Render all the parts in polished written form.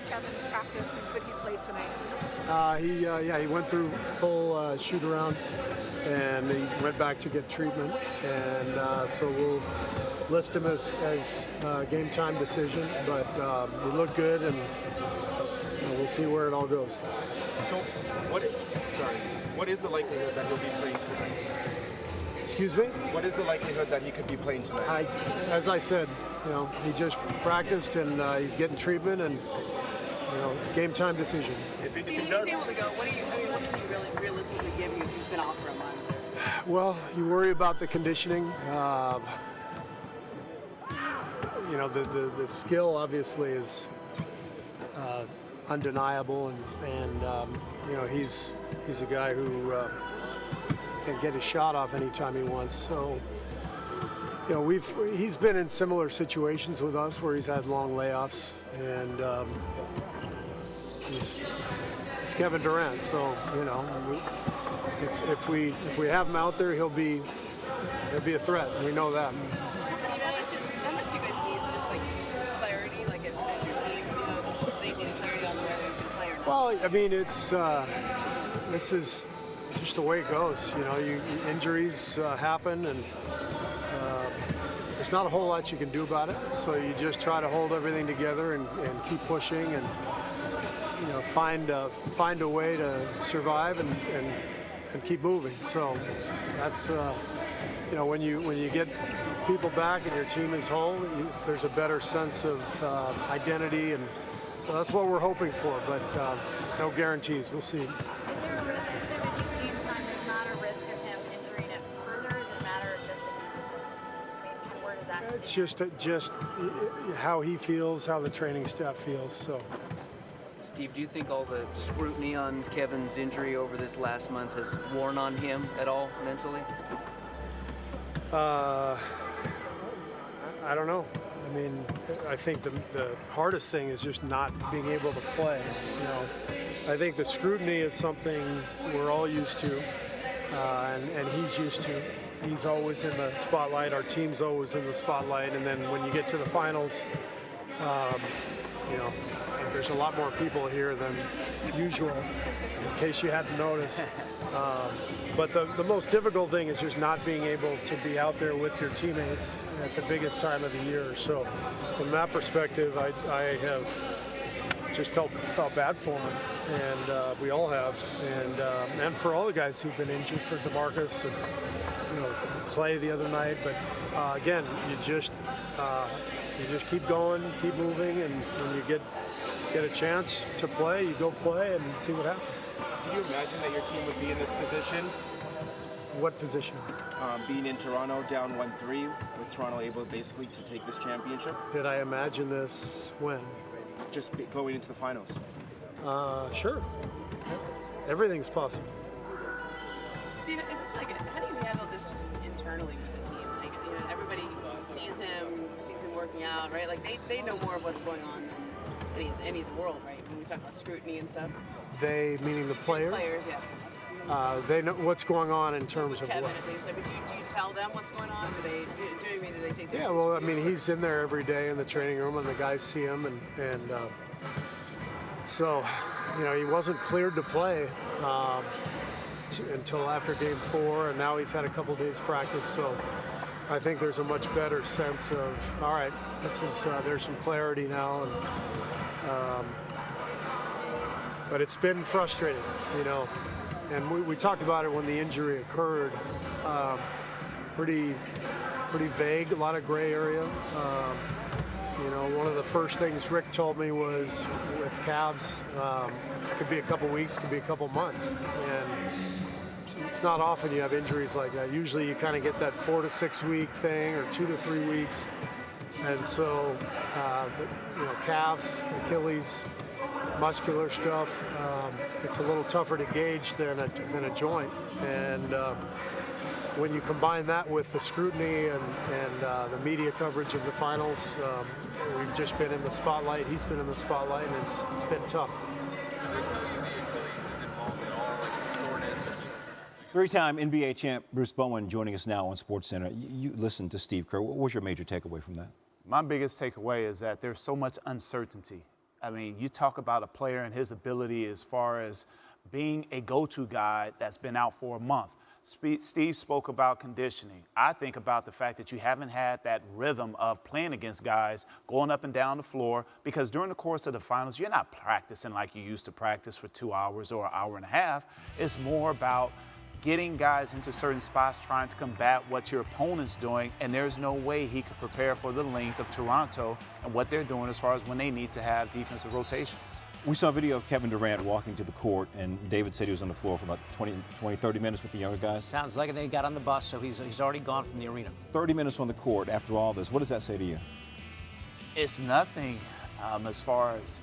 Kevin's practice and could he play tonight? He went through full shoot around, and he went back to get treatment, and so we'll list him as game time decision. But he looked good, and we'll see where it all goes. So, what is the likelihood that he'll be playing tonight? Excuse me? What is the likelihood that he could be playing tonight? As I said, he just practiced, and he's getting treatment, and it's a game time decision. If he's able to go, what can he really realistically give you if he's been off for a month? Well, you worry about the conditioning. The skill obviously is undeniable, and he's a guy who can get his shot off anytime he wants. So, he's been in similar situations with us where he's had long layoffs, and he's Kevin Durant. So, if we have him out there, he'll be a threat. We know that. How much do you guys need? Just like clarity, like if your team, they need clarity on whether he's going to play or not. Well, I mean, this is just the way it goes. Injuries happen, and there's not a whole lot you can do about it. So you just try to hold everything together and keep pushing, and find a way to survive and keep moving. So that's when you get people back and your team is whole, there's a better sense of identity, and so that's what we're hoping for. But no guarantees. We'll see. It's just how he feels, how the training staff feels. So, Steve, do you think all the scrutiny on Kevin's injury over this last month has worn on him at all mentally? I don't know. I mean, I think the hardest thing is just not being able to play. I think the scrutiny is something we're all used to, and he's used to. He's always in the spotlight. Our team's always in the spotlight. And then when you get to the finals, there's a lot more people here than usual, in case you hadn't noticed. But the most difficult thing is just not being able to be out there with your teammates at the biggest time of the year. So from that perspective, I have just felt bad for him, and we all have, and for all the guys who've been injured, for DeMarcus and Clay the other night. But again, you just keep going, keep moving, and when you get a chance to play, you go play and see what happens. Do you imagine that your team would be in this position? What position? Being in Toronto down 1-3, with Toronto able basically to take this championship? Did I imagine this when? Just going into the finals. Sure. Everything's possible. Steve, is this how do you handle this just internally with the team? Like, everybody sees him working out, right? Like they know more of what's going on than any of the world, right? When we talk about scrutiny and stuff. They, meaning the players? Players, yeah. They know what's going on in terms of Kevin, what. at least. I mean, do you tell them what's going on? Do they take their Yeah, well, I mean, he's in there every day in the training room, and the guys see him, and so, he wasn't cleared to play until after Game 4, and now he's had a couple days practice. So I think there's a much better sense of, all right, there's some clarity now, and but it's been frustrating, and we talked about it when the injury occurred. Pretty vague, a lot of gray area. One of the first things Rick told me was with Cavs, could be a couple weeks, could be a couple months, and it's not often you have injuries like that. Usually you kind of get that 4 to 6 week thing, or 2 to 3 weeks, and so calves, Achilles, muscular stuff, it's a little tougher to gauge than a joint, and when you combine that with the scrutiny and the media coverage of the finals, we've just been in the spotlight. He's been in the spotlight, and it's been tough. Three-time NBA champ Bruce Bowen joining us now on SportsCenter. You listened to Steve Kerr. What was your major takeaway from that? My biggest takeaway is that there's so much uncertainty I mean, you talk about a player and his ability as far as being a go-to guy that's been out for a month. Steve spoke about conditioning. I think about the fact that you haven't had that rhythm of playing against guys going up and down the floor, because during the course of the finals, you're not practicing like you used to practice for 2 hours or an hour and a half. It's more about getting guys into certain spots, trying to combat what your opponent's doing, and there's no way he could prepare for the length of Toronto and what they're doing as far as when they need to have defensive rotations. We saw a video of Kevin Durant walking to the court, and David said he was on the floor for about 30 minutes with the younger guys. Sounds like it. Then he got on the bus, so he's already gone from the arena. 30 minutes on the court after all this. What does that say to you? It's nothing as far as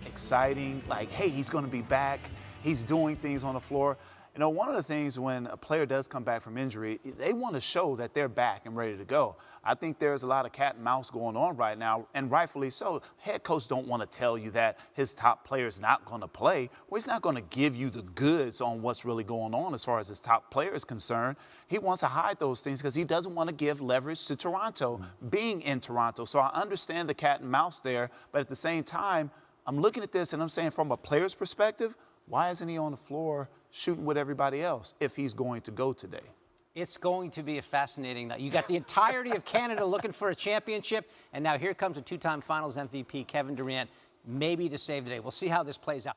exciting, like, hey, he's going to be back. He's doing things on the floor. You know, one of the things when a player does come back from injury, they want to show that they're back and ready to go. I think there's a lot of cat and mouse going on right now, and rightfully so. Head coach don't want to tell you that his top player is not going to play, or he's not going to give you the goods on what's really going on as far as his top player is concerned. He wants to hide those things because he doesn't want to give leverage to Toronto, being in Toronto. So I understand the cat and mouse there, but at the same time, I'm looking at this and I'm saying from a player's perspective, why isn't he on the floor shooting with everybody else if he's going to go today? It's going to be a fascinating night. You got the entirety of Canada looking for a championship, and now here comes a two-time Finals MVP, Kevin Durant, maybe to save the day. We'll see how this plays out.